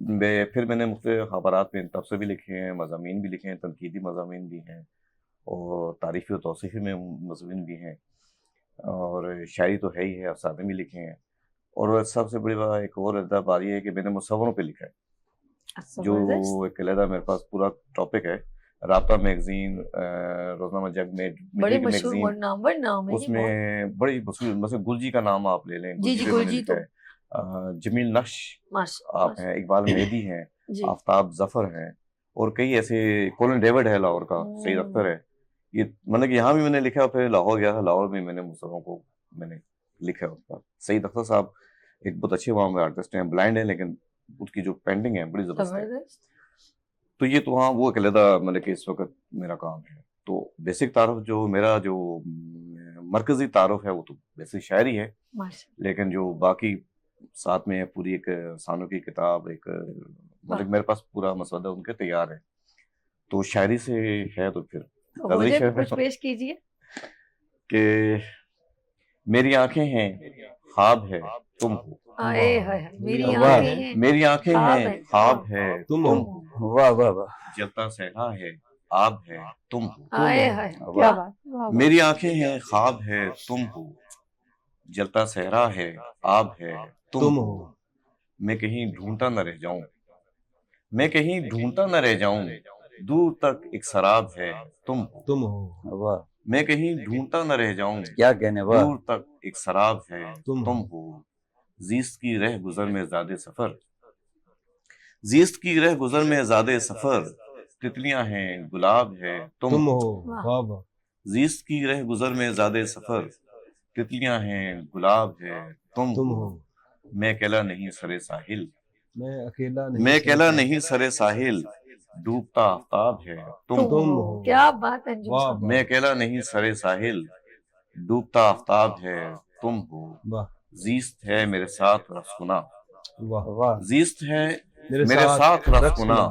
پھر میں نے مختلف خبرات میں تبصرے بھی لکھے ہیں، مضامین بھی لکھے ہیں، تنقیدی مضامین بھی ہیں، اور تعریفی و توصیفی میں مضامین بھی ہیں، اور شاعری تو ہے ہی ہے، افسانے بھی لکھے ہیں، اور سب سے بڑی بات ایک اور بات یہ ہے کہ میں نے مصوروں پہ لکھا ہے، جو زبردست، ایک علیحدہ میرے پاس پورا ٹاپک ہے۔ رابطہ میگزین، روزنامہ جگ میں بڑے میڈیا کی مشہور میگزین، نامور نام ہے اس جی بہت. میں بڑی مشہور، مثلا گلجی کا نام آپ لے لیں، جی گلجی جی پہ میں نے گلجی لکھا تو ہے، جمیل نقش ماشاء آپ ہیں، اقبال مہدی ہیں، جی آفتاب ظفر ہیں، اور کئی ایسے، کولن ڈیوڈ ہے لاہور کا، سعید اختر ہے، یہ مطلب کہ یہاں بھی میں نے لکھا، پھر لاہور گیا تھا، لاہور میں نے مصوروں کو میں نے لکھا اس کا۔ سعید اختر صاحب ایک بہت اچھے وہاں آرٹسٹ ہیں، بلائنڈ ہیں، لیکن اس کی جو پینٹنگ ہے بڑی زبردست ہے۔ زبردست. تو یہ تو ہاں وہ ایک علیحدہ مطلب کہ اس وقت میرا کام ہے۔ تو بیسک تعارف جو میرا جو مرکزی تعارف ہے وہ تو بیسک شاعری ہے، ماشاء لیکن جو باقی ساتھ میں پوری ایک افسانوں کی کتاب، ایک مطلب میرے پاس پورا مسودہ ان کے تیار ہے، تو شاعری سے ہے تو پھر اللہ، غزلی مجھے بھی شعر کچھ پیش کیجیے. کہ میری آنکھیں ہیں خواب ہے تم ہو، آئے ہائے ہائے، میری واہ، آنکھیں ہیں میری آنکھیں خواب ہیں ہے خواب ہے تم تم ہو، ہو، واہ واہ واہ، جلتا صحرا ہے آب ہے تم ہو، آئے ہائے، واہ، کیا بات. واہ واہ. میری آنکھیں ہیں خواب ہے تم ہو، جلتا صحرا ہے آب ہے تم ہو، میں کہیں ڈھونڈتا نہ رہ جاؤں، میں کہیں ڈھونڈتا نہ رہ جاؤں، دور تک ایک سراب ہے تم ہو، تم ہو، واہ، میں کہیں ڈھونڈتا نہ رہ جاؤں، کیا کہنے، واہ، دور تک ایک سراب ہے تم ہو، زیست کی رہ گزر میں زیادہ سفر، زیست کی رہ گزر میں زیادہ سفر، تتلیاں ہیں گلاب ہے تم ہو، واہ واہ، زیست کی رہ گزر میں زیادہ سفر، تتلیاں ہیں گلاب ہے تم ہو، میں اکیلا نہیں سرے ساحل، میں اکیلا میں اکیلا نہیں سرے ساحل، ڈوبتا آفتاب ہے تم ہو، تم ہو، کیا بات ہے انجم صاحب. میں اکیلا نہیں سرے ساحل، ڈوبتا آفتاب ہے تم ہو، واہ زیست ہے میرے ساتھ رسکنا، واہ واہ، زیست ہے میرے ساتھ رسکنا،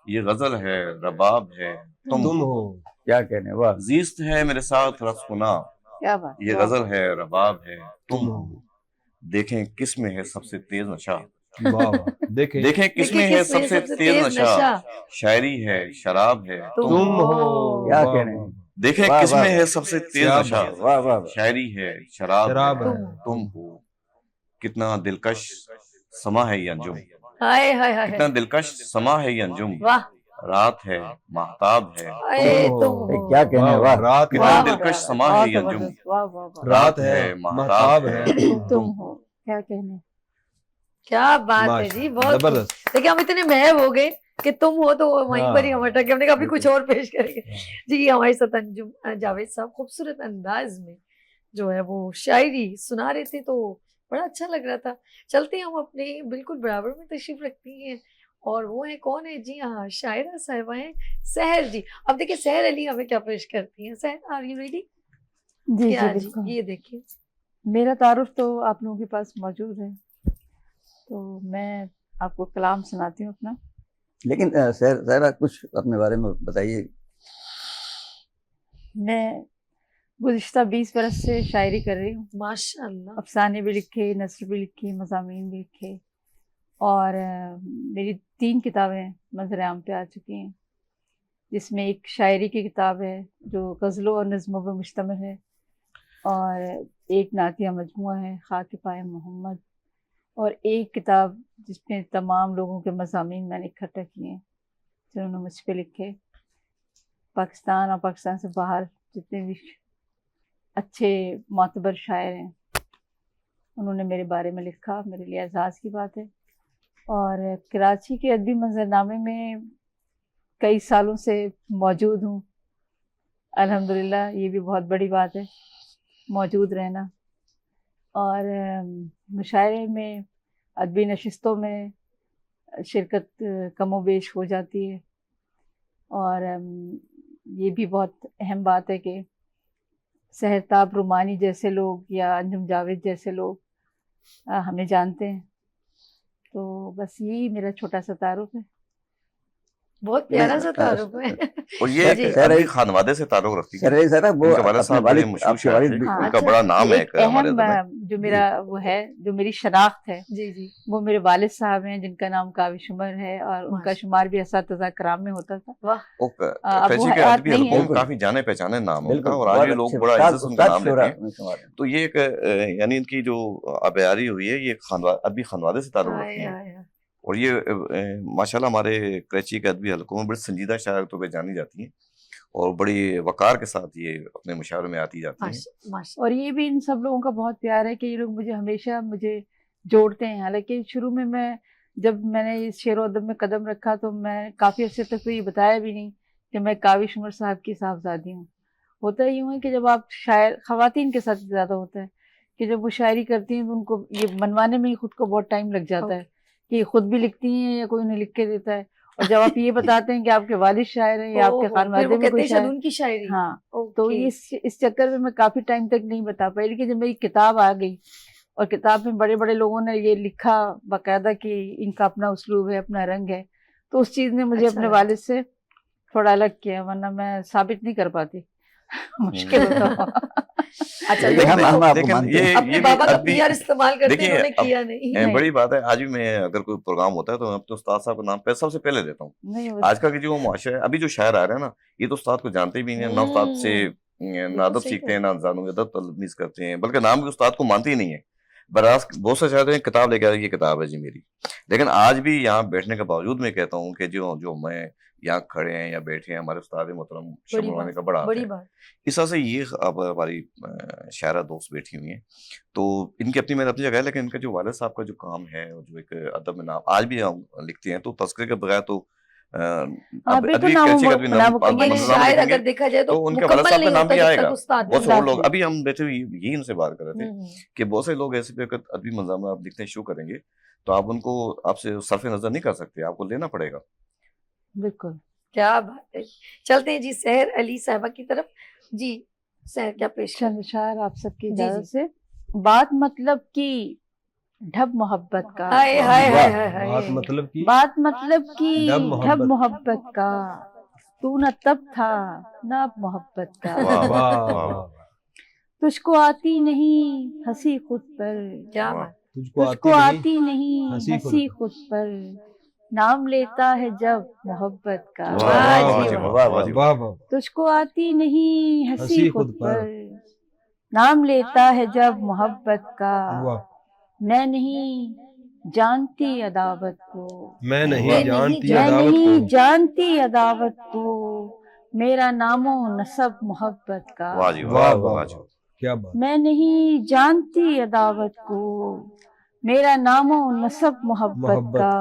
یہ غزل ہے رباب ہے تم تم ہو، ہو، کیا کہنے، واہ، زیست ہے میرے ساتھ رسکنا، کیا بات. یہ غزل ہے رباب ہے تم تم ہو، ہو، دیکھیں کس میں ہے سب سے تیز نشہ، واہ واہ، دیکھیں دیکھیں کس میں ہے سب سے تیز نشہ، شاعری ہے شراب ہے تم تم ہو، ہو، کیا واہ کہنے. واہ، دیکھیں واہ کس واہ، میں ہے سب سے تیز واہ نشہ، واہ واہ، شاعری ہے شراب شراب ہے ہے تم ہو، کتنا دلکش سما ہے یہ انجم، ہائے ہائے ہائے کتنا دلکش سما ہے یہ انجم، واہ. رات ہے مہتاب ہے اے تم تم ہو، ہو، کیا کہنے، واہ، رات کتنا واہ دلکش سما ہے بہت یہ انجم، زبردست. واہ واہ واہ. رات ہے مہتاب ہے تم ہو، کیا کہنے. کیا بات ہے جی، بہت زبردست، خوب. دیکھیں ہم اتنے محب ہو گئے کہ تم ہو تو وہیں پر ہی ہم اٹک گئے، ہم نے کہا ابھی کچھ اور پیش کریں گے. جی ہمارے ساتھ انجم جاوید صاحب خوبصورت انداز میں جو ہے وہ شاعری سنا رہے تھے، تو بڑا اچھا لگ رہا تھا. چلتے ہیں ہم اپنے بالکل برابر میں تشریف رکھتی ہیں، اور وہ ہیں کون ہے؟ جی ہاں، شاعرہ صاحبہ ہیں سحر جی. اب دیکھیں سحر علی ہمیں کیا پیش کرتی ہیں. سحر آر یو ریڈی؟ جی کیا جی جی بالکل. یہ دیکھیے. میرا تعارف تو آپ لوگوں کے پاس موجود ہے، تو میں آپ کو کلام سناتی ہوں اپنا. لیکن ظاہرہ کچھ اپنے بارے میں بتائیے. میں گزشتہ 20 برس سے شاعری کر رہی ہوں، ماشاء اللہ. افسانے بھی لکھے، نثر بھی لکھی، مضامین بھی لکھے، اور میری 3 کتابیں منظر عام پہ آ چکی ہیں، جس میں ایک شاعری کی کتاب ہے جو غزلوں اور نظموں پہ مشتمل ہے، اور ایک نعتیہ مجموعہ ہے خاک پائے محمد، اور ایک کتاب جس میں تمام لوگوں کے مضامین میں نے اکٹھا کیے ہیں جنہوں نے مجھ پہ لکھے. پاکستان اور پاکستان سے باہر جتنے بھی اچھے معتبر شاعر ہیں انہوں نے میرے بارے میں لکھا، میرے لیے اعزاز کی بات ہے. اور کراچی کے ادبی منظرنامے میں کئی سالوں سے موجود ہوں، الحمدللہ یہ بھی بہت بڑی بات ہے موجود رہنا. اور مشاعرے میں، ادبی نشستوں میں شرکت کم و بیش ہو جاتی ہے، اور یہ بھی بہت اہم بات ہے کہ سحرتاب رومانی جیسے لوگ یا انجم جاوید جیسے لوگ ہمیں جانتے ہیں. تو بس یہی میرا چھوٹا سا تعارف ہے. بہت پیارا سا تعارف ہے. اور یہ جی. ایک عربی خانوادے سے تعلق رکھتی ہے. سر صاحب وہ ان کے والد اپنے صاحب بڑے والد مشہور آپ کے شاعر والد تھے. بھی ہاں، ان کا اچھا. بڑا نام ہے ایک ہمارے اہم ادب میں. جو میرا وہ ہے، جو میری شناخت ہے، جی جی وہ میرے والد صاحب ہیں جن کا نام کاوش عمر ہے، اور ان کا ماشاء شمار بھی اساتذہ کرام میں ہوتا تھا. واہ. وہ اب کراچی وہ کے حیات ادبی نہیں حلقوں ہے. میں بالکل. کافی جانے پہچانے نام ہے ان کا، بالکل اور آج بہت بھی لوگ اچھے بڑا استاد عزت سے ان کا استاد نام شعرا لیتے ہیں. میں شمار ہیں. تو یہ ایک یعنی ان کی جو آبیاری ہوئی ہے یہ ادبی خانوادے سے تعلق ہائے رکھتی ہیں. ہائے ہائے. اور یہ ماشاءاللہ ہمارے کراچی کے ادبی حلقوں میں بڑی سنجیدہ شاعر کے طور پہ جانی جاتی ہیں، اور بڑی وقار کے ساتھ یہ اپنے مشاعروں میں آتی جاتی ہیں. ماشاء ماشاء. اور یہ بھی ان سب لوگوں کا بہت پیار ہے کہ یہ لوگ مجھے جوڑتے ہیں. حالانکہ شروع میں جب میں نے اس شعر و ادب میں قدم رکھا تو میں کافی عرصے تک تو یہ بتایا بھی نہیں کہ میں کاوش عمر صاحب کی صاحبزادی ہوں. ہوتا یوں ہے کہ جب آپ شاعر خواتین کے ساتھ زیادہ ہوتا ہے کہ جب وہ شاعری کرتی ہیں تو ان کو یہ منوانے میں ہی خود کو بہت ٹائم لگ جاتا ہے کہ یہ خود بھی لکھتی ہیں یا کوئی انہیں لکھ کے دیتا ہے. اور جب آپ یہ بتاتے ہیں کہ آپ کے والد شاعر ہیں یا آپ کے خانوادے میں کوئی شاعر، ان کی شاعری. ہاں، تو اس چکر میں کافی ٹائم تک نہیں بتا پائی. لیکن جب میری کتاب آ گئی اور کتاب میں بڑے بڑے لوگوں نے یہ لکھا باقاعدہ کہ ان کا اپنا اسلوب ہے، اپنا رنگ ہے، تو اس چیز نے مجھے اپنے والد سے تھوڑا الگ کیا، ورنہ میں ثابت نہیں کر پاتی. مشکل ہوتا. اچھا لیکن ہم آپ کو لیکن مانتے ہیں. اپنے بابا کا پی آر استعمال کرتے ہیں، انہوں نے دیکھیے کیا نہیں. بڑی بات ہے. آج بھی میں اگر کوئی پروگرام ہوتا ہے تو میں اپنے استاد صاحب کا نام سب سے پہلے لیتا ہوں. نہیں آج کل کے جو معاشرہ ہے، ابھی جو شاعر آ رہے ہیں نا، یہ تو استاد کو جانتے بھی نہیں، نہ استاد سے نہ ادب سیکھتے ہیں، نہ زانو ادب تلمیذ کرتے ہیں، بلکہ نام بھی استاد کو مانتے ہی نہیں ہے. براس بہت سے شاعر ہیں کتاب لے کے آئے، یہ کتاب ہے جی میری. لیکن آج بھی یہاں بیٹھنے کے باوجود میں کہتا ہوں کہ جو میں یہاں کھڑے ہیں یا بیٹھے ہیں، ہمارے استاد محترم شمروانی کا بڑا ہاتھ ہے. اس طرح سے یہ اب ہماری شاعرہ دوست بیٹھی ہوئی ہیں، تو ان کی میں اپنی جگہ ہے. لیکن ان کا جو والد صاحب کا جو کام ہے، جو ایک ادب میں نام آج بھی ہم لکھتے ہیں، تو تذکرے کے بغیر تو شاعر اگر دیکھا جائے تو ان کے والد صاحب کا نام بھی آئے گا. بہت سے سے لوگ ابھی ہم بیٹھے یہی ان سے بات کر رہے تھے کہ بہت سے لوگ ایسے ادبی منظر آپ لکھنے شروع کریں گے تو آپ ان کو آپ سے صرف نظر نہیں کر سکتے، آپ کو لینا پڑے گا. بالکل. کیا بات ہے. چلتے ہیں جی سحر علی صاحبہ کی طرف. جی سحر کیا پیش چند اشعار آپ سب کی اجازت سے. بات مطلب کی ڈھب محبت کا، بات مطلب کی بات مطلب کی ڈھب محبت کا، تو نہ تب تھا نہ اب محبت کا. تجھ کو آتی نہیں ہنسی خود پر، کیا تجھ کو آتی نہیں ہنسی خود پر، نام لیتا ہے جب محبت کا. تجھ کو آتی نہیں ہنسی خود پر، نام لیتا ہے جب محبت کا. میں نہیں جانتی عداوت کو، میں نہیں جانتی عداوت کو، میرا نام و نسب محبت کا. میں نہیں جانتی عداوت کو، میرا نام و نسب محبت کا،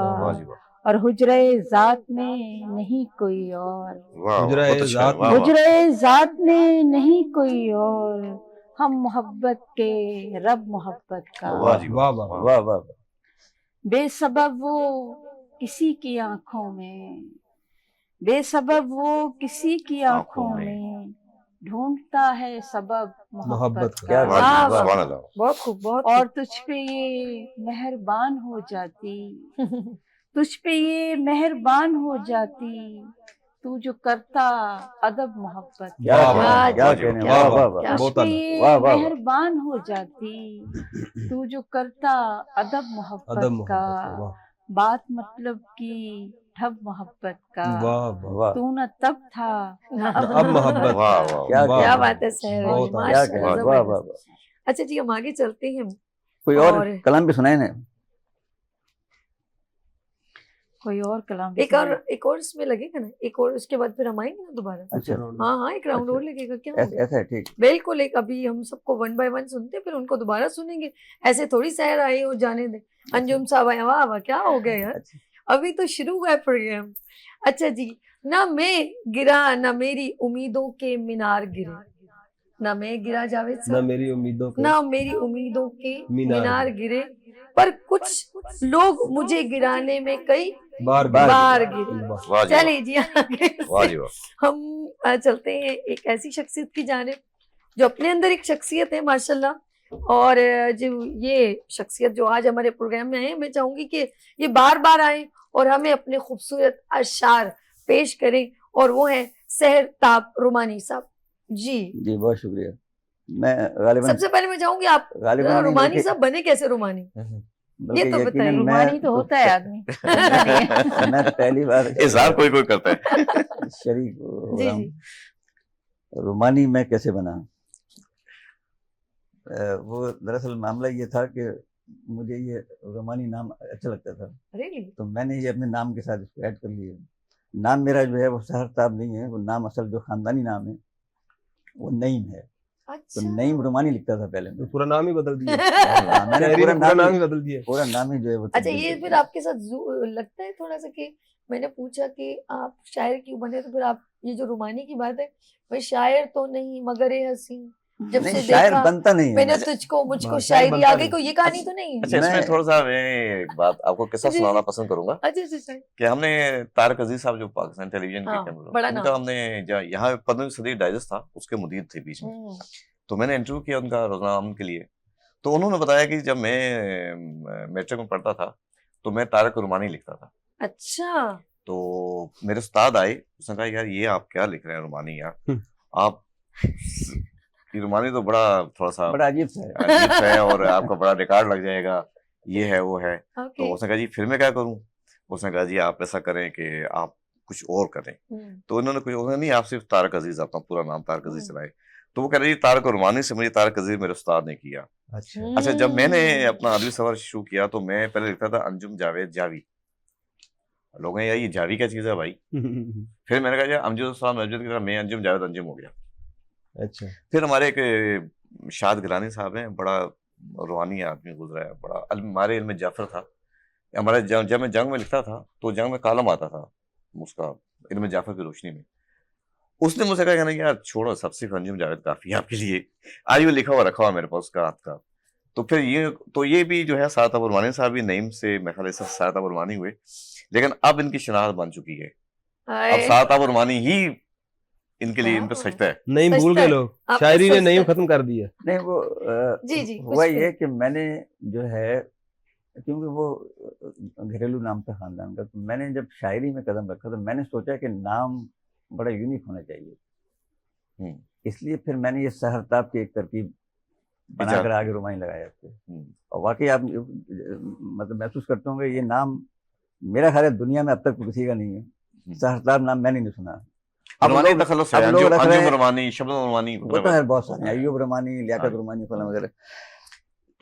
اور حجرہ ذات میں نہیں کوئی اور، حجرہ ذات میں نہیں کوئی اور، ہم محبت کے رب محبت کا. بے سبب وہ کسی کی آنکھوں میں، بے سبب وہ کسی کی آنکھوں میں، ڈھونڈتا ہے سبب محبت کا. بہت خوب. اور تجھ پہ یہ مہربان ہو جاتی، تجھ پہ یہ مہربان ہو جاتی، تو جو کرتا ادب محبت کا. تجھ پہ یہ مہربان ہو جاتی، تو جو کرتا ادب محبت کا. بات مطلب کی ڈھب محبت کا، تو نہ تب تھا نہ اب محبت کا. کیا بات ہے سحر. اچھا جی ہم آگے چلتے ہیں. کوئی اور کلام بھی سنائے نا، کوئی اور کلام. ایک اور اس میں لگے گا نا، ایک اور اس کے بعد پھر ہم آئیں گے نا دوبارہ. ہاں ایک راؤنڈ اور لگے گا. کیا ایسا ہے؟ ٹھیک بالکل. ایک ابھی ہم سب کو 1 by 1 سنتے پھر ان کو دوبارہ سنیں گے. ایسے تھوڑی سحر آئی اور جانے دیں. انجم صاحب آئے، واہ واہ کیا ہو گیا یار، ابھی تو شروع ہوا ہے پروگرام. اچھا جی. نہ میں گرا نہ میری امیدوں کے مینار گرے، نہ میں گرا جاوید صاحب، نہ میری امیدوں کے مینار گرے، پر کچھ لوگ مجھے گرانے میں کئی بار گرے. چلے جی ہم چلتے ہیں ایک ایسی شخصیت کی جانب جو اپنے اندر ایک شخصیت ہے ماشاءاللہ. اور جو یہ شخصیت جو آج ہمارے پروگرام میں ہے، میں چاہوں گی کہ یہ بار بار آئیں اور ہمیں اپنے خوبصورت اشعار پیش کریں اور وہ ہیں سحر تاب رومانی صاحب. جی جی بہت شکریہ. میں غالباً سب سے پہلے میں چاہوں گی آپ غالباً رومانی صاحب بنے کیسے رومانی, یہ تو بتائیے. رومانی تو ہوتا ہے آدمی. میں پہلی بار اظہار کوئی کوئی کرتا ہے. شریک ہو جی رہا جی ہوں. رومانی میں کیسے بنا؟ وہ دراصل معاملہ یہ تھا کہ مجھے یہ رومانی نام اچھا لگتا تھا, ریلی تو میں نے یہ اپنے نام کے ساتھ اس کو ایڈ کر لیا. نام میرا جو ہے وہ سحر تاب نہیں ہے, وہ نام اصل جو خاندانی نام ہے وہ نعیم ہے. تو اچھا نعیم رومانی لکھتا تھا پہلے میں. پورا نام ہی بدل دیا, میں نے شاعری پورا نے پورا نام نام ہی بدل دیا. پورا نام ہی جو ہے وہ اچھا یہ پھر آپ کے ساتھ لگتا ہے تھوڑا سا کہ میں نے پوچھا کہ آپ شاعر کیوں بنے, تو پھر آپ یہ جو رومانی کی بات ہے, میں شاعر تو نہیں مگر اے حسین جب نہیں, سے شاعر دیکھا بنتا نہیں میں ہے. نے تجھ کو مجھ کو شاعر شاعری بنتا آگے نہیں. کو, یہ کہانی تو نہیں ہے. اچھا اس میں میں- تھوڑا سا میں ایک بات آپ کو قصہ جی. سنانا پسند کروں گا اچھا اچھا کہ ہم نے طارق عزیز صاحب جو پاکستان ٹیلی ویژن ہاں، کے بڑا ان نام. کا ہم نے یہاں 15ویں صدی ڈائجسٹ تھا, اس کے مدیر تھے بیچ میں, تو میں نے انٹرویو کیا ان کا روزنامہ کے لیے. تو انہوں نے بتایا کہ جب میں میٹرک میں پڑھتا تھا تو میں طارق رومانی لکھتا تھا. اچھا تو میرے استاد آئے, اس نے کہا یار یہ آپ کیا لکھ رہے ہیں رومانی, یار آپ یہ رومانی تو بڑا تھوڑا سا بڑا عجیب سا ہے. عجیب سا ہے اور آپ کا بڑا ریکارڈ لگ جائے گا, یہ ہے وہ ہے. اوکے. تو اس نے کہا جی پھر میں کیا کروں؟ اس نے کہا جی آپ ایسا کریں کہ آپ کچھ اور کریں. تو انہوں نے نہیں, آپ صرف طارق عزیز, اپنا پورا نام طارق عزیز چلائے. تو وہ کہہ رہے جی طارق رومانی سے مجھے طارق عزیز میرے استاد نے کیا. اچھا جب میں نے اپنا ادبی سفر شروع کیا تو میں پہلے لکھتا تھا انجم جاوید جاوی. لوگ ہیں یار یہ جاوی کیا چیز ہے بھائی. پھر میں نے کہا یار امجد السلام امجد کی طرح میں انجم جاوید انجم ہو گیا. اچھا پھر ہمارے ایک شاد گیلانی صاحب ہیں, بڑا روحانی آدمی گزرا ہے, بڑا ہمارے علم جعفر تھا. ہمارے جب میں جنگ میں لکھتا تھا تو جنگ میں کالم آتا تھا اس کا علم جعفر کی روشنی میں. اس نے مجھ سے کہا کہ نہیں یار چھوڑو, سب سے انجم جاوید کافی ہے آپ کے لیے. آج وہ لکھا ہوا رکھا ہوا میرے پاس اس کا ہاتھ کا. تو پھر یہ بھی جو ہے سعادت ابو رحمانی صاحب بھی نعیم سے میں خیال سے سعادت ابو رحمانی ہوئے, لیکن اب ان کی شناخت بن چکی ہے. اب سعادت ابو رحمانی ہی ان کے لیے ان پہ سجدہ ہے. نہیں بھول گئے لوگ, شاعری نے نہیں ختم کر دیا. نہیں وہ جی جی ہوا یہ کہ میں نے جو ہے, کیونکہ وہ گھریلو نام تھا خاندان کا, تو میں نے جب شاعری میں قدم رکھا تو میں نے سوچا کہ نام بڑا یونیک ہونا چاہیے. اس لیے پھر میں نے یہ سحر تاب کی ایک ترکیب بنا کر آگے رومانی لگایا. اور واقعی آپ مطلب محسوس کرتے ہوں گے یہ نام میرا خیال ہے دنیا میں اب تک کسی کا نہیں ہے. سحر تاب نام میں نے نہیں سنا. رومانی تخلص ہے, انجم رومانی, شبنم رومانی, وہ تو ہے بہت سارے, ایوب رومانی, لیاقت رومانی فلاں وغیرہ.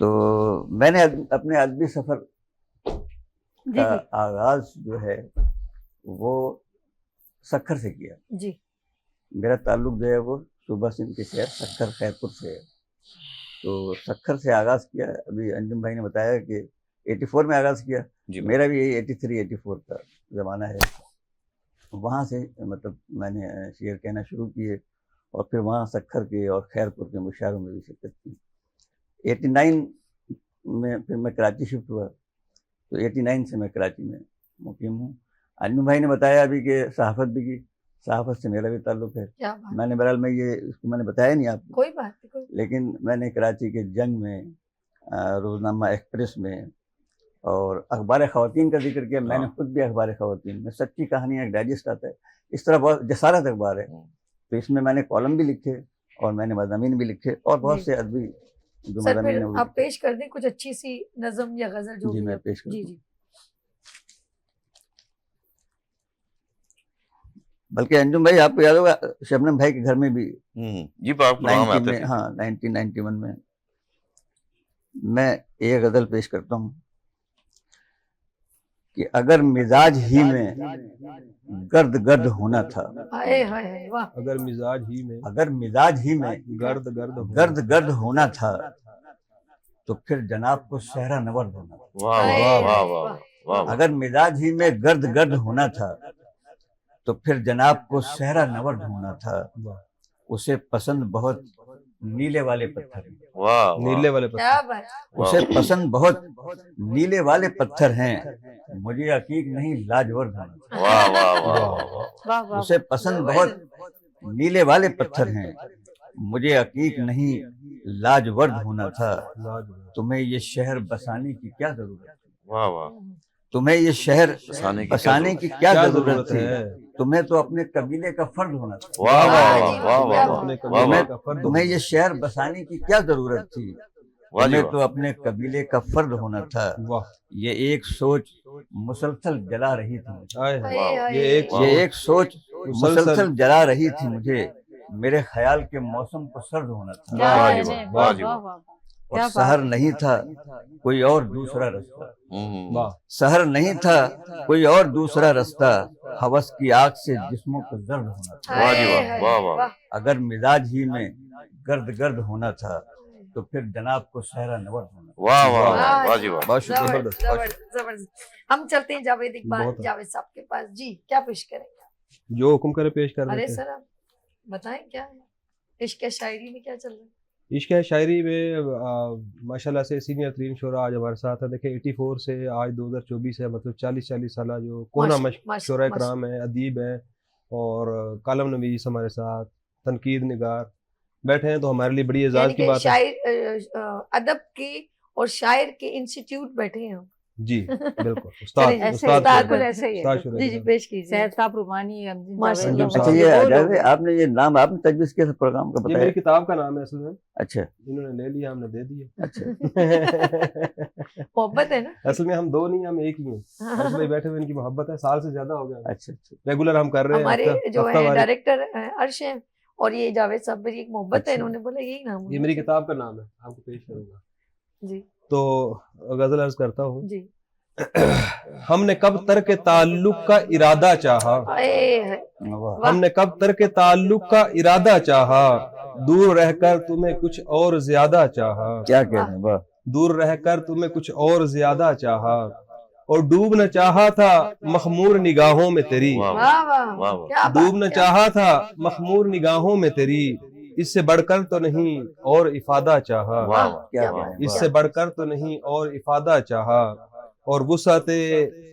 تو میں نے اپنے ادبی سفر کا آغاز جو ہے وہ سکھر سے کیا. جی میرا تعلق جو ہے وہ صوبہ سندھ کے شہر سکھر خیرپور سے ہے. تو سکھر سے آغاز کیا. ابھی انجم بھائی نے بتایا کہ 84 میں آغاز کیا, میرا بھی یہی 83-84 کا زمانہ ہے. وہاں سے مطلب میں نے شعر کہنا شروع کیے اور پھر وہاں سکھر کے اور خیرپور کے مشاعروں میں بھی شرکت کی. 89 میں پھر میں کراچی شفٹ ہوا, تو 89 سے میں کراچی میں مقیم ہوں. انجم بھائی نے بتایا ابھی کہ صحافت بھی کی, صحافت سے میرا بھی تعلق ہے. میں نے بہرحال میں یہ اس کو میں نے بتایا نہیں آپ کو, کوئی بات نہیں, لیکن میں نے کراچی کے جنگ میں, روزنامہ ایکسپریس میں اور اخبار خواتین کا ذکر کیا. میں نے خود بھی اخبار خواتین میں سچی کہانیاں ایک ڈائجسٹ آتا ہے, اس طرح بہت جسارت اخبار ہے. تو اس میں نے کالم بھی لکھے اور میں نے مضامین بھی لکھے اور بہت سے ادبی جو مضامین ہیں آپ پیش کر دیں کچھ اچھی سی نظم یا غزل جو جی میں پیش کرتا ہوں. جی بلکہ انجم بھائی آپ کو یاد ہوگا شبنم بھائی کے گھر میں بھی جی 1991 میں میں ایک غزل پیش کرتا ہوں کہ اگر مزاج ہی میں گرد گرد ہونا تھا, اگر مزاج ہی میں گرد گرد ہونا تھا تو پھر جناب کو صحرا نورد ہونا تھا. اگر مزاج ہی میں گرد گرد ہونا تھا تو پھر جناب کو صحرا نورد ہونا تھا. اسے پسند بہت نیلے والے پتھر ہیں, نیلے والے پتھر, اسے پسند بہت نیلے والے پتھر ہیں, مجھے عقیق نہیں لاجورد ہونا. اسے پسند بہت نیلے والے پتھر ہیں, مجھے عقیق نہیں لاجورد ہونا تھا. تمہیں یہ شہر بسانے کی کیا ضرورت ہے, تمہیں یہ شہر بسانے کی کیا بسانے کی کیا ضرورت ضرورت تھی؟ ہے؟ تمہیں تو اپنے قبیلے کا فرد ہونا تھا. واہ واہ جی، واہ واہ واہ اپنے واہ قبیلے واہ کا فرد تمہیں یہ شہر بسانے کی کیا ضرورت تھی؟ واہ جی تمہیں واہ. تو اپنے قبیلے کا فرد ہونا تھا. واہ یہ ایک سوچ مسلسل جلا رہی تھی مجھے. آئے ہائے ہائے. ہائے. یہ ایک یہ ایک سوچ مسلسل مسلسل جلا رہی تھی مجھے. میرے خیال کے موسم کو سرد ہونا تھا کیا واہ ہے جی جی، واہ، واہ جی واہ واہ. واہ واہ. اور کیا سحر بات ہے. نہیں تھا کوئی اور دوسرا رستہ. واہ سحر نہیں تھا کوئی اور دوسرا رستہ. ہوس کی آگ سے جسموں کو زرد ہونا تھا. واہ جی واہ، ہائے، واہ واہ. اگر مزاج ہی میں گرد گرد ہونا تھا تو پھر جناب کو صحرا نورد ہونا تھا. واہ واہ واہ، واہ جی واہ. بہت شکریہ. زبردست زبردست زبردست. ہم چلتے ہیں جاوید اقبال بہت- جاوید صاحب کے پاس. جی کیا پیش کریں گے؟ جو حکم کرے پیش کر ارے دیتے ہیں. سر آپ بتائیں کیا ہے عشق شاعری میں کیا چل رہا ہے؟ عشق شاعری میں ماشاءاللہ سے سینئر ترین شعراء آج ہمارے ساتھ ہیں. دیکھیں 84 سے آج 2024 ہے، مطلب 40 سالہ جو کونا شعراء کرام ہیں، ادیب ہیں اور کالم نویس ہمارے ساتھ، تنقید نگار بیٹھے ہیں، تو ہمارے لیے بڑی اعزاز یعنی کی کہ بات ہے. شاعر ادب کے اور شاعر کے انسٹیٹیوٹ بیٹھے ہیں ہم. جی بالکل. استاد چلیے، ایسے استاد استاد بالکل ایسے ہی استاد ہے. شعراء جی جی کرام. پیش کیجیے. سید صاحب رومانی ماشاء اللہ. اچھا یہ جاوید آپ نے یہ نام آپ نے تجویز کیا تھا پروگرام کا یہ بتایا؟ میری کتاب کا نام ہے اصل میں، اچھا انہوں نے لے لیا، ہم نے دے دیا. اچھا. محبت ہے نا. اصل میں ہم دو نہیں، ہم ایک ہی ہیں. عرش بھائی بیٹھے ہوئے، ان کی محبت ہے، سال سے زیادہ ہو گیا. اچھا ریگولر ہم کر رہے ہیں. ہمارے جو ہفتہ ہے واری. ڈائریکٹر عرش ہیں اور یہ جاوید صاحب میری ایک محبت ہے. اچھا. انہوں نے بولا یہی نام یہ ہونا میری چاہیے. کتاب کا نام ہے، آپ کو پیش کروں گا. جی تو غزل عرض کرتا ہوں. جی. ہم نے کب ترک تعلق کا ارادہ چاہا، واہ. ہم نے کب ترک تعلق کا ارادہ چاہا، دور رہ کر تمہیں کچھ اور زیادہ چاہا، کیا کہنے. واہ. دور رہ کر تمہیں کچھ اور زیادہ چاہا، اور ڈوبنا چاہا تھا مخمور نگاہوں میں تیری، واہ واہ واہ واہ واہ. کیا بات ڈوبنا ہے. چاہا تھا مخمور نگاہوں میں تیری، اس سے بڑھ کر تو نہیں اور افادہ چاہا، واہ واہ. کیا واہ. کہنے. اس سے بڑھ کر تو نہیں اور افادہ چاہا، اور وسعت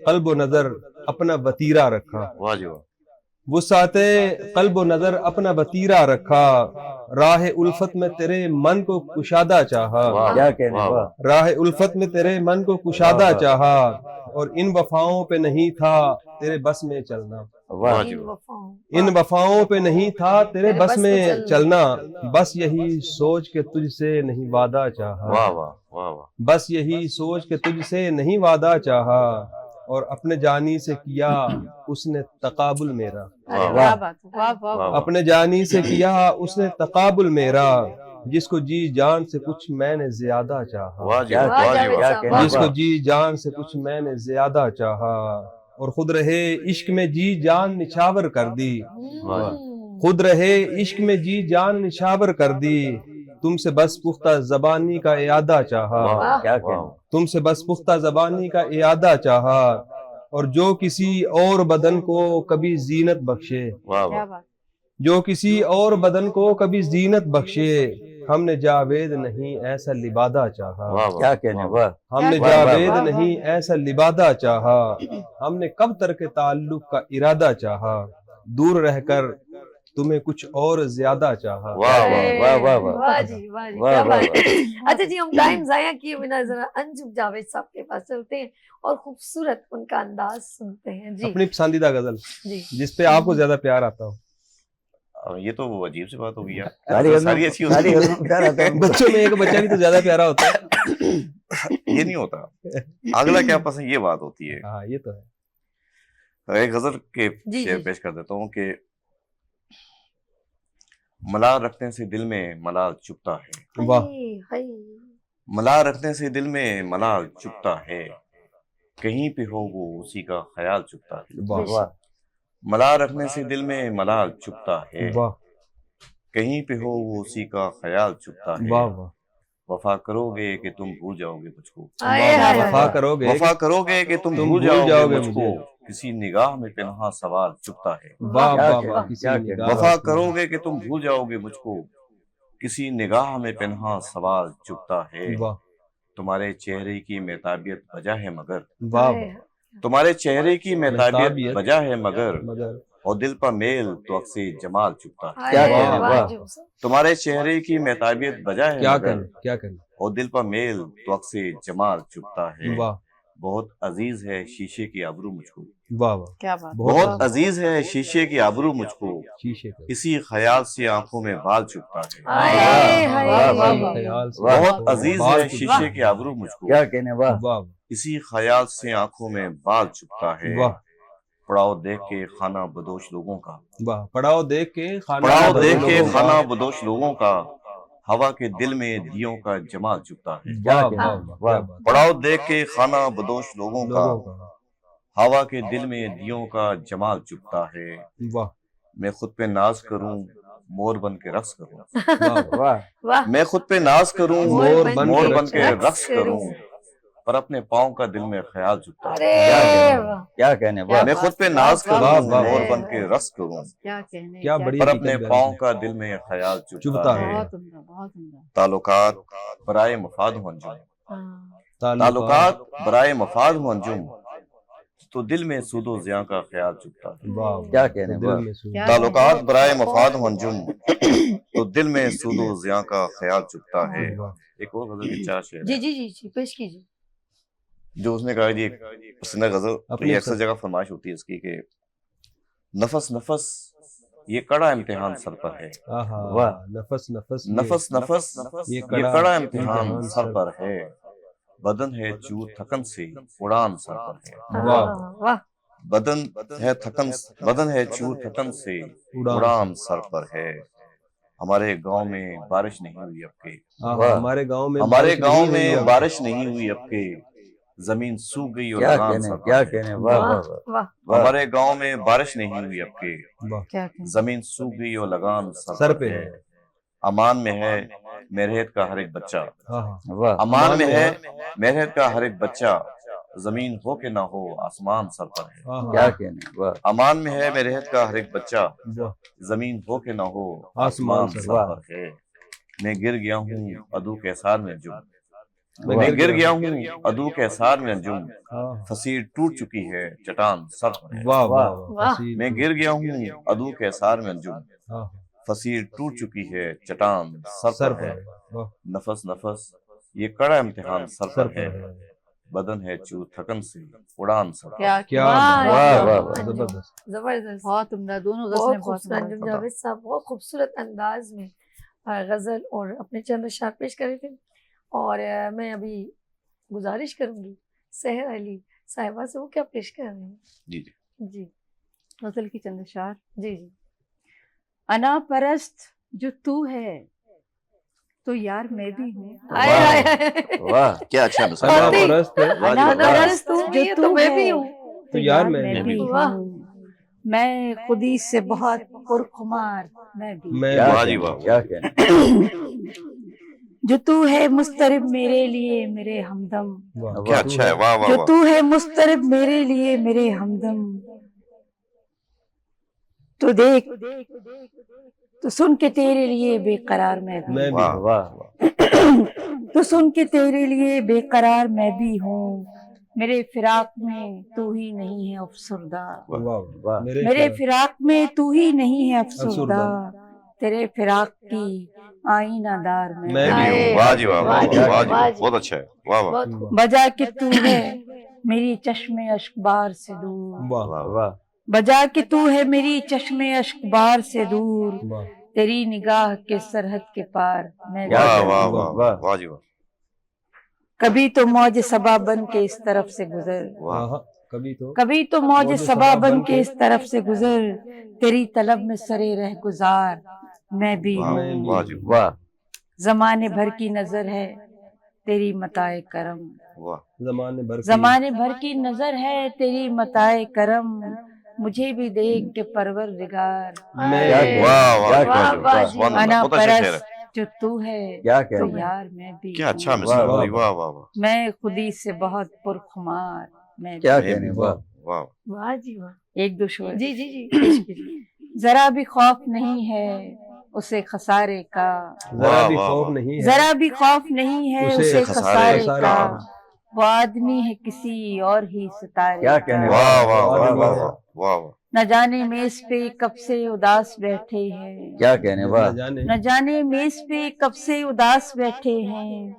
قلب و نظر اپنا وتیرہ رکھا، واہ جی واہ. وسعت قلب و نظر اپنا وتیرہ رکھا، راہ الفت میں تیرے من کو کشادہ چاہا، واہ. کیا کہنے. واہ واہ. راہ الفت میں تیرے من کو کشادہ چاہا، اور ان وفاؤں پہ نہیں تھا تیرے بس میں چلنا، واہ. ان وفاؤں. ان وفاؤں پہ نہیں تھا تیرے بس میں چلنا، بس یہی سوچ کے تجھ سے نہیں وعدہ واہ چاہا، واہ. واہ واہ. بس یہی سوچ کے تجھ سے نہیں وعدہ چاہا، اور اپنے جانی سے کیا اس نے تقابل میرا، ارے واہ. کیا بات ہے. واہ واہ واہ. واہ. اپنے جانی سے کیا اس نے تقابل میرا، جس کو جی جان سے کچھ میں نے زیادہ چاہا، واہ جی کیا واہ. واہ جی جاوید واہ. صاحب، کہنے. جس کو جی جان سے کچھ میں نے زیادہ چاہا، اور خود رہے عشق میں جی جان نچھاور کر دی، خود رہے عشق میں جی جان نچھاور کر دی، تم سے بس پختہ زبانی کا اعادہ چاہا، واہ. کیا واہ. کہنے. تم سے بس پختہ زبانی کا اعادہ چاہا، اور جو کسی اور بدن کو کبھی زینت بخشے، واہ کیا واہ. بات. جو کسی اور بدن کو کبھی زینت بخشے، ہم نے جاوید نہیں ایسا لبادہ چاہا، واہ واہ. کیا کہنے. واہ. ہم نے واہ واہ جاوید واہ. نہیں ایسا لبادہ چاہا، ہم نے کب ترک تعلق کا ارادہ چاہا، دور رہ کر تمہیں کچھ اور زیادہ چاہا. واہ واہ. واہ واہ واہ. واہ جی واہ جی واہ کیا واہ بات ہے. اچھا جی ہم ٹائم ضائع کیے بنا ذرا انجم جاوید صاحب کے پاس چلتے ہیں اور خوبصورت ان کا انداز سنتے ہیں. جی اپنی پسندیدہ غزل جی جس پہ آپ کو زیادہ پیار آتا ہو. اب یہ تو عجیب سی بات ہو گئی ساری یار. ساری اچھی ہوتی ہے. غزلوں میں پیار آتا ہے. بچوں میں ایک بچہ بھی تو زیادہ پیارا ہوتا ہے. یہ نہیں ہوتا. اگلا کیا پسند یہ بات ہوتی ہے. ہاں یہ تو ہے. ایک غزل کے جی شعر جی. پیش کر دیتا ہوں کہ ملال رکھنے سے دل میں ملال چپتا ہے، واہ. ہائے، ہائے. ملال رکھنے سے دل میں ملال چپتا ہے، کہیں پہ ہو وہ اسی کا خیال چپتا ہے. واہ واہ. ملال رکھنے سے دل میں ملال چپتا ہے، واہ کہیں پہ ہو وہ اسی کا خیال چپتا ہے. واہ واہ. وفا کرو گے کہ تم بھول جاؤ گے مجھ کو، ہائے، ہائے، وفا ہائے. کرو گے. وفا کرو گے کہ تم بھول جاؤ گے مجھ کو، کسی نگاہ میں پنہا سوال چپتا ہے. واہ کیا واہ کہنے. واہ. کسی کیا نگاہ کہنے. وفا کرو گے کہ تم بھول جاؤ گے مجھ کو، کسی نگاہ میں پنہا سوال چپتا ہے. واہ تمہارے چہرے کی محتابیت وجہ ہے مگر، واہ ہائے. تمہارے چہرے کی محتابیت محتابیت وجہ ہے مگر، مگر. اور دل پر میل تو عکس جمال چپتا ہے. کیا ہائے، کہنے. واہ واہ. جی. تمہارے چہرے کی محتابیت وجہ ہے کیا مگر، کریں کیا کریں. اور دل پر میل تو عکس جمال چپتا ہے. واہ بہت عزیز ہے شیشے کی آبرو مجھ کو، واہ واہ، کیا بات، بہت عزیز ہے شیشے کی آبرو مجھ کو، شیشے کا اسی خیال سے آنکھوں میں بال چبھتا ہے، ہائے واہ، ہائے واہ، ہائے۔ واہ، خیال سے بہت عزیز بال ہے چبھتا شیشے کی آبرو مجھ کو، کیا کہنے، واہ واہ اسی خیال سے آنکھوں میں بال چبھتا ہے، واہ پڑاؤ دیکھ کے خانہ بدوش لوگوں کا، واہ، پڑاؤ دیکھ کے پڑاؤ بدوش دیکھ کے لوگوں کا، خانہ بدوش لوگوں کا، ہوا کے دل میں دیوں کا جمال چبھتا ہے، کیا واہ کہنے، واہ واہ، واہ، کیا بات، پڑاؤ دیکھ کے خانہ بدوش لوگوں کا، لوگوں کا، ہوا کے دل میں دیوں کا جمال چبھتا ہے، واہ میں خود پہ ناز کروں مور بن کے رقص کروں، واہ واہ، واہ، واہ، میں خود پہ ناز کروں مور بن مور کے بن کے رقص رقص کروں، پر اپنے پاؤں کا دل میں خیال چبھتا ہے، ارے واہ، کیا کہنے، واہ میں خود پہ ناز واہ، کروں واہ، مور واہ، بن کے رقص کروں، کیا کہنے، کیا بڑی پر حقیقت اپنے بیان پاؤں کی۔ کا دل میں خیال چبھتا چبھتا ہے۔ ہے، بہت عمدہ، بہت عمدہ۔ تعلقات برائے مفاد ہوں انجم، ہاں، تعلقات برائے مفاد ہوں انجم، تو دل میں سود و زیاں کا خیال چبھتا ہے، واہ کیا کہنے، دل واہ، میں سکون۔ کیا تعلقات برائے مفاد ہوں انجم، تو دل میں سود و زیاں کا خیال چبھتا ہے۔ واہ، ایک اور غزل کے چار شعر جی ہیں جی جی جی پیش کیجیے۔ جو اس نے کہا جی ایک پسندیدہ غزل، تو اپنی یہ اکثر پسند- جگہ فرمائش ہوتی ہے اس کی کہ نفس نفس یہ کڑا امتحان سر پر ہے، آہا، واہ، نفس نفس نفس نفس یہ یہ کڑا امتحان سر پر ہے، بدن ہے چور تھکن سے اڑان سر پر ہے، واہ، واہ، بدن ہے چور تھکن سے اڑان سر پر ہے، ہمارے گاؤں میں بارش نہیں ہوئی اب کے، آہا، ہمارے گاؤں میں ہمارے بارش گاؤں نہیں میں ہوئی اب۔ بارش نہیں ہوئی اب کے، زمین سوکھ گئی اور کیا لگام کہنے، سر کیا پر ہے، کہنے، واہ واہ، واہ، واہ، واہ، واہ، ہمارے گاؤں میں بارش نہیں ہوئی اب کے، واہ، کیا کہنے، زمین سوکھ گئی اور لگام سر سر پہ پر ہے۔ ہے، امان میں ہے میرہت کا ہر ایک بچہ، آہا، واہ، امان میں ہے میرہت کا ہر ایک بچہ، زمین ہو کہ نہ ہو آسمان سر پر ہے، آہا، کیا کہنے، واہ، امان میں ہے میرہت کا ہر ایک بچہ، واہ، زمین ہو کہ نہ ہو آسمان آسمان سر سر پر ہے، میں گر گیا ہوں ادو کے احسار میں انجم، میں میں گر گر گیا گیا ہوں ادو کے احسار میں انجم، آہا، فصیل ٹوٹ چکی ہے چٹان سر پر ہے، واہ واہ واہ، واہ، حسین میں گر گیا ہوں ادو کے احسار میں انجم، آہا، فصیل ٹوٹ چکی ہے چٹان سر سر پر پر ہے، ہے، واہ، نفس نفس یہ کڑا امتحان سر سر پر پر ہے، ہے، بدن ہے چور تھکن سے اڑان سر پر کیا کیا واہ، واہ، بات، واہ، انجم، زبردست، زبردست، بہت عمدہ، دونوں غزلیں بہت بہت خوبصورت عمدہ انجم تھیں۔ جاوید صاحب بہت خوبصورت انداز میں غزل اور اپنے چند اشعار پیش کر رہے تھے، اور میں ابھی گزارش کروں گی سحر علی صاحبہ سے وہ کیا پیش کر رہے ہیں۔ جی جی جی، غزل کی چند اشعار۔ جی جی، انا پرست جو تو ہے تو یار میں بھی ہوں، آئے آئے آئے، واہ، کیا اچھا مثال انا واقعی۔ پرست ہے واہ جی انا واہ، انا واہ، پرست تو نہیں ہے تو میں بھی ہوں، تو یار یار میں میں بھی بھی واہ، ہوں، میں خودی سے بہت پرخمار میں بھی، میں کیا واہ جی کہنے، واہ، کیا کہنے، جو تو ہے مضطرب میرے لیے میرے ہمدم، واہ، کیا اچھا ہے، واہ واہ جو واہ، تو ہے مضطرب میرے لیے میرے ہمدم، تو دیکھ تو سن کے تیرے لیے بے قرار میں بھی، میں بھی واہ، واہ، واہ، تو سن کے تیرے لیے بے قرار میں بھی ہوں، میرے فراق میں تو ہی نہیں ہے افسردہ، واہ واہ، میرے فراق میں تو ہی نہیں ہے افسردہ، افسردہ، تیرے فراق کی آئینہ دار میں میں بھی بھی، ہوں، واہ جی واہ، واہ کیا واہ، واہ جی واہ واہ، جی، بہت اچھا ہے، واہ واہ، بہت خوب، بجا کہ تو ہے میری چشم اشک بار سے دور، واہ واہ، واہ، بجا کہ تو ہے میری چشم اشک بار سے دور، واہ، تیری نگاہ کے سرحد کے پار میں کیا بھی واہ کہنے، واہ ہوں، واہ، واہ، واہ جی واہ، کبھی تو موج صبا بن کے اس طرف سے گزر، واہ، واہ، کبھی تو کبھی تو موج صبا بن کے اس طرف سے گزر، تیری طلب میں سرے رہ گزار میں بھی واہ، میں ہوں، واہ جی واہ، واہ، زمانے بھر کی نظر ہے تیری متاع کرم، واہ، زمانے بھر کی زمانے بھر کی نظر ہے تیری متاع کرم، مجھے بھی دیکھ کے پروردگار میں کیا آئے، کہنے، واہ واہ کیا جی واہ کہنے، جی واہ واہ، جی، سبحان اللہ، انا بہت اچھا شعر ہے، پرست جو تو ہے کیا تو کہنے، یار میں بھی کیا اچھا ہوں، مثال، واہ، واہ واہ واہ، میں خودی سے بہت پرخمار میں کیا بھی، کہنے، واہ، واہ، واہ، واہ جی واہ، ایک دو شعر، جی جی جی پیش کیجیے۔ ذرا بھی خوف نہیں ہے اسے خسارے کا، ذرا بھی واہ، خوف واہ، نہیں ہے ذرا بھی خوف نہیں ہے اسے اسے خسارے خسارے کا، کا، وہ آدمی ہے کسی اور ہی ستارے کیا کا، کہنے، واہ واہ واہ، واہ واہ، واہ واہ، واہ واہ، نہ جانے میز پہ کب سے اداس بیٹھے ہیں، کیا کہنے، واہ، نہ جانے نہ جانے میز پہ کب سے اداس بیٹھے ہیں،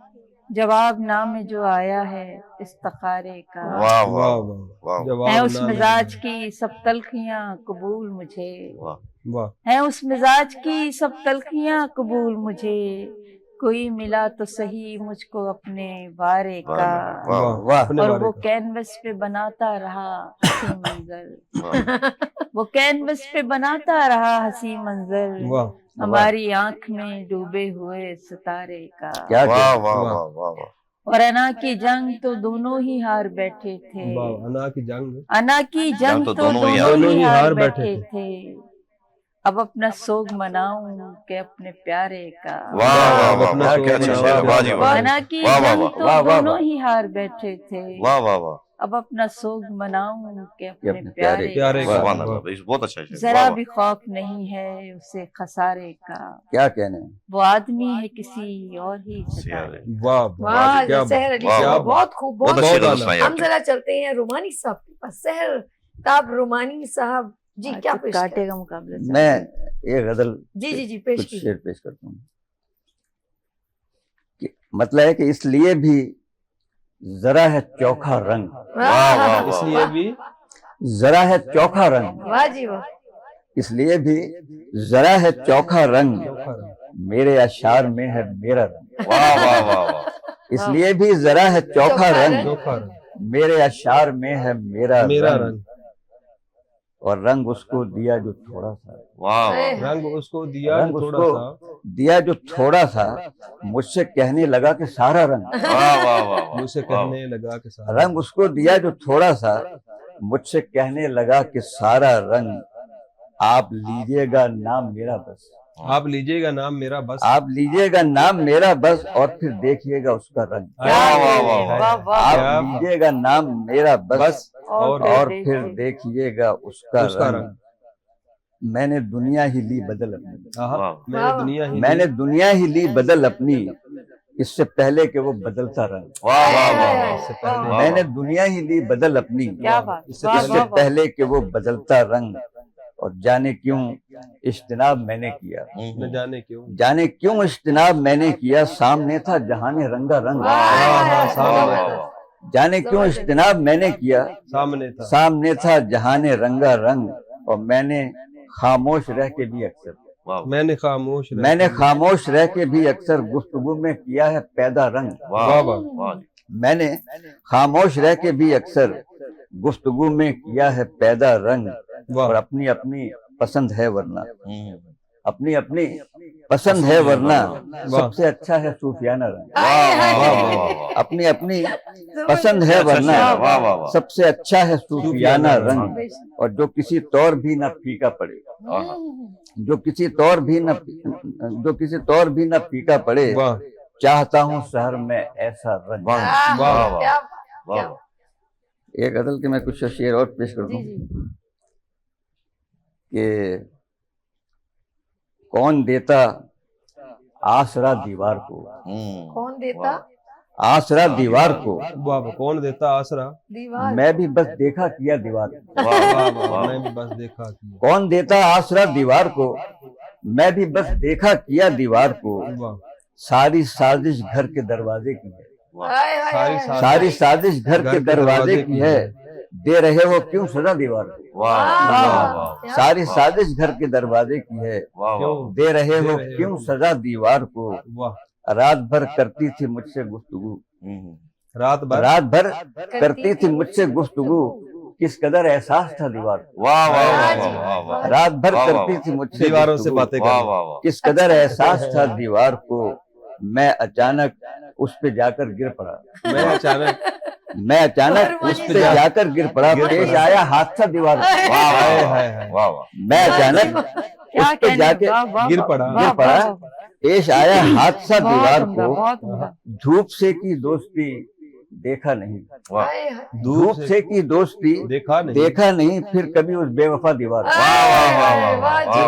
جواب نامے جو آیا ہے استخارے کا، واہ واہ واہ واہ واہ ہے اس جواب مزاج کی سب تلخیاں قبول مجھے، واہ واہ ہے اس مزاج کی سب تلخیاں قبول مجھے، کوئی ملا تو صحیح مجھ کو اپنے وارے کا، واہ واہ اپنے اور بارے وہ کا کینوس پہ بناتا رہا حسین منظر، واہ وہ کینوس پہ بناتا رہا حسین منظر، واہ ہماری آنکھ میں ڈوبے ہوئے ستارے کا، کیا واہ کہتے واہ واہ واہ واہ واہ اور انا کی جنگ تو دونوں ہی ہار بیٹھے تھے، واہ انا کی جنگ انا کی جنگ تو دونوں ہی دونوں ہی ہار بیٹھے بیٹھے تھے، اب اپنا سوگ مناؤں کہ اپنے پیارے کا، واہ واہ واہ اپنا واہ سوگ کیا اچھا مناؤں شعر ہے، کہ واہ جی اپنے واہ انا کی واہ واہ جنگ واہ تو واہ واہ دونوں واہ ہی ہار بیٹھے تھے، واہ واہ واہ اب اپنا سوگ مناؤں کہ اپنے اپنے پیارے پیارے کا، کا سبحان اللہ، بہت اچھا شعر، ذرا واہ بھی خوف نہیں ہے اسے خسارے کا، کیا کہنے ہیں؟ وہ آدمی ہے کسی اور ہی ستارے کا۔ واہ واہ کیا سحر علی واہ، صاحب واہ، بہت خوب، بہت بہت اچھی خوب۔ غزل سنائی آپ ہم نے۔ ذرا چلتے ہیں رومانی صاحب کے پاس، سحر تاب رومانی صاحب جی کیا پیش کاٹے کریں؟ کا مقابلہ میں ایک غزل جی جی جی پیش کچھ کیجیے۔ شعر پیش کرتا ہوں کہ مطلب ہے کہ اس لیے بھی ذرا ہے چوکھا رنگ، واہ واہ اس واہ لیے بھی ذرا ہے چوکھا رنگ، واہ جی واہ، اس لیے بھی ذرا ہے چوکھا رنگ، میرے اشعار میں ہے میرا رنگ، واہ واہ واہ واہ اس لیے بھی ذرا ہے چوکھا رنگ، چوکھا میرے اشعار میں ہے میرا میرا رنگ، رنگ، اور رنگ اس کو دیا جو تھوڑا سا، واہ واہ رنگ اس کو دیا رنگ جو اس تھوڑا کو سا، دیا جو تھوڑا سا، مجھ سے کہنے لگا کہ سارا رنگ، واہ واہ واہ مجھ سے کہنے لگا کہ سارا رنگ اس کو دیا جو تھوڑا سا، مجھ سے کہنے لگا کہ سارا رنگ، آپ لیجئے گا نام میرا بس، آپ لیجئے گا نام میرا بس، آپ لیجئے گا نام میرا بس، اور پھر دیکھیے گا اس کا رنگ، واہ واہ واہ واہ واہ، آپ لیجئے گا نام میرا بس بس اور پھر دیکھیے گا اس کا اس کا رنگ، رنگ، میں نے دنیا ہی لی بدل اپنی، آہا، میں نے دنیا ہی میں نے دنیا ہی لی بدل اپنی، اس سے پہلے کہ وہ بدلتا رنگ، واہ واہ واہ اس سے پہلے میں نے دنیا ہی لی بدل اپنی، کیا بات، اس سے واہ اس سے واہ واہ، پہلے کہ وہ بدلتا رنگ، اور جانے کیوں اجتناب میں نے کیا، نہ جانے کیوں، جانے کیوں اجتناب میں نے کیا، سامنے تھا جہان رنگا رنگ، سامنے تھا، جانے کیوں اجتناب میں نے کیا، سامنے تھا، سامنے تھا جہان رنگا رنگ، اور میں نے خاموش رہ کے بھی اکثر، میں نے خاموش رہ میں نے خاموش رہ کے بھی اکثر گفتگو میں کیا ہے پیدا رنگ، واہ واہ میں نے خاموش رہ کے بھی اکثر گفتگو میں کیا ہے پیدا رنگ، اور اپنی اپنی پسند ہے ورنہ، اپنی اپنی پسند ہے ورنہ، سب سے اچھا ہے صوفیانہ رنگ، اپنی اپنی پسند ہے ورنہ، واہ واہ واہ سب سے اچھا ہے صوفیانہ رنگ، اور جو کسی طور بھی نہ پھیکا پڑے، جو کسی طور بھی نہ پھیکا پڑے، واہ چاہتا ہوں شہر میں ایسا رنگ، واہ واہ واہ ایک غزل کے میں کچھ شعر اور پیش کر دوں کہ کون دیتا آسرا دیوار کو، کون دیتا آسرا دیوار کو، واہ، کون دیتا آسرا، دیوار؟ میں بھی بس دیکھا کیا دیوار کو، واہ واہ، میں بھی بس دیکھا کیا، کون دیتا آسرا دیوار کو، میں بھی بس دیکھا کیا دیوار کو، واہ، ساری سازش گھر کے دروازے کی ہے، ساری ساری سازش گھر کے دروازے کی ہے، دے رہے ہو کیوں سزا دیوار کو، واہ ساری سازش گھر کے دروازے کی ہے، کیوں، دے رہے ہو کیوں سزا دیوار کو، واہ، رات بھر کرتی تھی مجھ سے گفتگو، رات بھر، رات بھر کرتی تھی مجھ سے گفتگو، کس قدر احساس تھا دیوار کو، واہ واہ واہ رات بھر کرتی تھی مجھ سے دیواروں سے گفتگو، باتیں واہ کرنا، واہ کس قدر احساس تھا دیوار کو، میں اچانک اس پہ جا کر گر پڑا، میں اچانک میں اچانک اس پہ جا کر گر پڑا، پیش آیا حادثہ دیوار کو، واہ میں اچانک کیا اس پہ جا کے گر پڑا، پیش آیا حادثہ دیوار بہت عمدہ، کو، بہت عمدہ، دھوپ سے کی دوستی دیکھا نہیں، دھوپ دھوپ سے کی دوستی دیکھا نہیں، دیکھا نہیں، پھر کبھی اس بے وفا دیوار کو،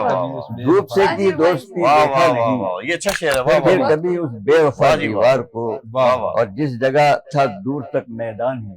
کبھی اس بے دھوپ سے وفا، کی دوستی دیکھا نہیں، یہ اچھا شعر ہے، واہ پھر واہ کبھی اس بے وفا واہ جی، دیوار کو، واہ، اور جس جگہ تھا دور تک میدان ہے،